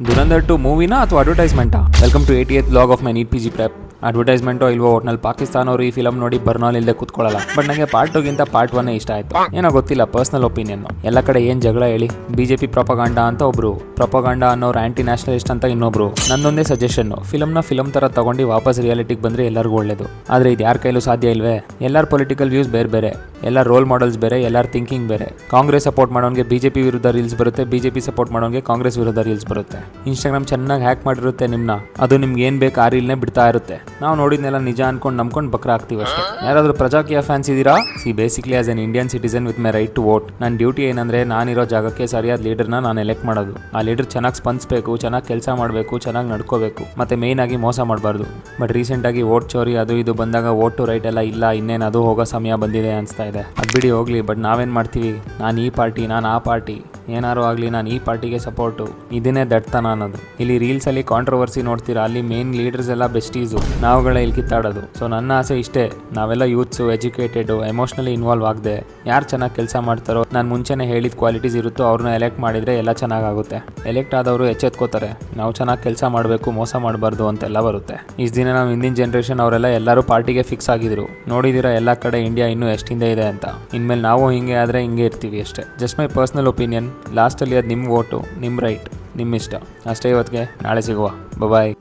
ದುರಂಧರ್ 2 ಮೂವಿನಾ ಅಥವಾ ಅಡ್ವರ್ಟೈಸ್ಮೆಂಟಾ? Welcome to 88th vlog of my NEET PG prep. ಅಡ್ವರ್ಟೈಸ್ಮೆಂಟೋ ಇಲ್ವೋ ಒಟ್ನಲ್ಲಿ ಪಾಕಿಸ್ತಾನ ಅವರು ಈ ಫಿಲಮ್ ನೋಡಿ ಬರ್ನಾಲ್ ಇಲ್ಲದೆ ಕೂತ್ಕೊಳ್ಳಲ್ಲ. ಬಟ್ ನನಗೆ ಪಾರ್ಟ್ 2ಗಿಂತ ಪಾರ್ಟ್ 1 ಇಷ್ಟ ಆಯ್ತು. ಏನೋ ಗೊತ್ತಿಲ್ಲ, ಪರ್ಸನಲ್ ಒಪಿನಿಯನ್. ಎಲ್ಲ ಕಡೆ ಏನ್ ಜಗಳ ಹೇಳಿ, ಬಿಜೆಪಿ ಪ್ರೊಪಗಾಂಡಾ ಅಂತ ಒಬ್ರು, ಪ್ರೊಪಗಾಂಡಾ ಅನ್ನೋರು ಆಂಟಿ ನ್ಯಾಷನಲಿಸ್ಟ್ ಅಂತ ಇನ್ನೊಬ್ರು. ನನ್ನೊಂದೇ ಸಜೆಷನ್, ಫಿಲಮ್ ತರ ತಗೊಂಡು ವಾಪಸ್ ರಿಯಾಲಿಟಿಗೆ ಬಂದ್ರೆ ಎಲ್ಲರಿಗೂ ಒಳ್ಳೇದು. ಆದ್ರೆ ಇದು ಯಾರ ಕೈಲೂ ಸಾಧ್ಯ ಇಲ್ವೇ? ಎಲ್ಲರ ಪೊಲಿಟಿಕಲ್ ವ್ಯೂಸ್ ಬೇರೆ ಬೇರೆ, ಎಲ್ಲರ ರೋಲ್ ಮಾಡೆಲ್ಸ್ ಬೇರೆ, ಎಲ್ಲರ ಥಿಂಕಿಂಗ್ ಬೇರೆ. ಕಾಂಗ್ರೆಸ್ ಸಪೋರ್ಟ್ ಮಾಡೋನ್ಗೆ ಬಿಜೆಪಿ ವಿರುದ್ಧ ರೀಲ್ಸ್ ಬರುತ್ತೆ, ಬಿಜೆಪಿ ಸಪೋರ್ಟ್ ಮಾಡೋನ್ಗೆ ಕಾಂಗ್ರೆಸ್ ವಿರುದ್ಧ ರೀಲ್ಸ್ ಬರುತ್ತೆ. ಇನ್ಸ್ಟಾಗ್ರಾಮ್ ಚೆನ್ನಾಗಿ ಹ್ಯಾಕ್ ಮಾಡಿರುತ್ತೆ ನಿಮ್ನ, ಅದು ನಿಮ್ಗೆ ಏನ್ ಬೇಕು ಆ ರೀಲ್ನೇ ಬಿಡ್ತಾ ಇರುತ್ತೆ. ನಾವು ನೋಡಿದ್ನೆಲ್ಲ ನಿಜ ಅನ್ಕೊಂಡು ನಂಬ್ಕೊಂಡು ಬಕ್ರ ಆಗ್ತೀವಿ ಅಷ್ಟೇ. ಯಾರಾದ್ರೂ ಪ್ರಜಾಕೀಯ ಫ್ಯಾನ್ಸ್ ಇದೀರಾ? Basically as an Indian citizen with my right to vote, ನನ್ನ ಡ್ಯೂಟಿ ಏನಂದ್ರೆ ನಾನಿರೋ ಜಾಗಕ್ಕೆ ಸರಿಯಾದ ಲೀಡರ್ನ ನಾನು ಎಲೆಕ್ಟ್ ಮಾಡೋದು. ಆ ಲೀಡರ್ ಚೆನ್ನಾಗಿ ಸ್ಪಂದಿಸಬೇಕು, ಚೆನ್ನಾಗಿ ಕೆಲಸ ಮಾಡಬೇಕು, ಚೆನ್ನಾಗಿ ನಡ್ಕೋಬೇಕು, ಮತ್ತೆ ಮೇಯ್ನ್ ಆಗಿ ಮೋಸ ಮಾಡಬಾರ್ದು. ಬಟ್ ರೀಸೆಂಟ್ ಆಗಿ ವೋಟ್ ಚೋರಿ ಅದು ಇದು ಬಂದಾಗ ವೋಟ್ ಟು ರೈಟ್ ಎಲ್ಲ ಇಲ್ಲ, ಇನ್ನೇನು ಅದು ಹೋಗೋ ಸಮಯ ಬಂದಿದೆ ಅನಿಸ್ತಾ ಇದೆ. ಅದು ಬಿಡಿ ಹೋಗ್ಲಿ. ಬಟ್ ನಾವೇನ್ ಮಾಡ್ತೀವಿ, ನಾನು ಈ ಪಾರ್ಟಿ, ನಾನು ಆ ಪಾರ್ಟಿ, ಏನಾರು ಆಗಲಿ ನಾನು ಈ ಪಾರ್ಟಿಗೆ ಸಪೋರ್ಟು. ಇದನ್ನೇ ದಡ್ತನ ಅನ್ನೋದು. ಇಲ್ಲಿ ರೀಲ್ಸಲ್ಲಿ ಕಾಂಟ್ರವರ್ಸಿ ನೋಡ್ತೀರಾ, ಅಲ್ಲಿ ಮೇನ್ ಲೀಡರ್ಸ್ ಎಲ್ಲ ಬೆಸ್ಟೀಸು, ನಾವುಗಳೇ ಇಲ್ಲಿ ಕಿತ್ತಾಡೋದು. ಸೊ ನನ್ನ ಆಸೆ ಇಷ್ಟೇ, ನಾವೆಲ್ಲ ಯೂತ್ಸು, ಎಜುಕೇಟೆಡು, ಎಮೋಷ್ನಲಿ ಇನ್ವಾಲ್ವ್ ಆಗದೆ ಯಾರು ಚೆನ್ನಾಗಿ ಕೆಲಸ ಮಾಡ್ತಾರೋ, ನಾನು ಮುಂಚೆನೇ ಹೇಳಿದ ಕ್ವಾಲಿಟೀಸ್ ಇರುತ್ತೋ ಅವ್ರನ್ನ ಎಲೆಕ್ಟ್ ಮಾಡಿದರೆ ಎಲ್ಲ ಚೆನ್ನಾಗುತ್ತೆ. ಎಲೆಕ್ಟ್ ಆದವರು ಎಚ್ಚೆತ್ಕೋತಾರೆ, ನಾವು ಚೆನ್ನಾಗಿ ಕೆಲಸ ಮಾಡಬೇಕು, ಮೋಸ ಮಾಡಬಾರ್ದು ಅಂತೆಲ್ಲ ಬರುತ್ತೆ. ಇಷ್ಟು ದಿನ ನಾವು ಹಿಂದಿನ ಜನ್ರೇಷನ್ ಅವರೆಲ್ಲ ಎಲ್ಲರೂ ಪಾರ್ಟಿಗೆ ಫಿಕ್ಸ್ ಆಗಿದ್ರು. ನೋಡಿದಿರ ಎಲ್ಲ ಕಡೆ ಇಂಡಿಯಾ ಇನ್ನೂ ಎಷ್ಟು ಹಿಂದೆ ಇದೆ ಅಂತ. ಇನ್ಮೇಲೆ ನಾವು ಹಿಂಗೆ ಆದರೆ ಹಿಂಗೆ ಇರ್ತೀವಿ ಅಷ್ಟೇ. Just my personal opinion. ಲಾಸ್ಟಲ್ಲಿ ಅದು ನಿಮ್ಮ ವೋಟು, ನಿಮ್ಮ ರೈಟ್, ನಿಮ್ಮ ಇಷ್ಟ ಅಷ್ಟೇ. ಇವತ್ತಿಗೆ ನಾಳೆ ಸಿಗುವ. ಬಾಯ್.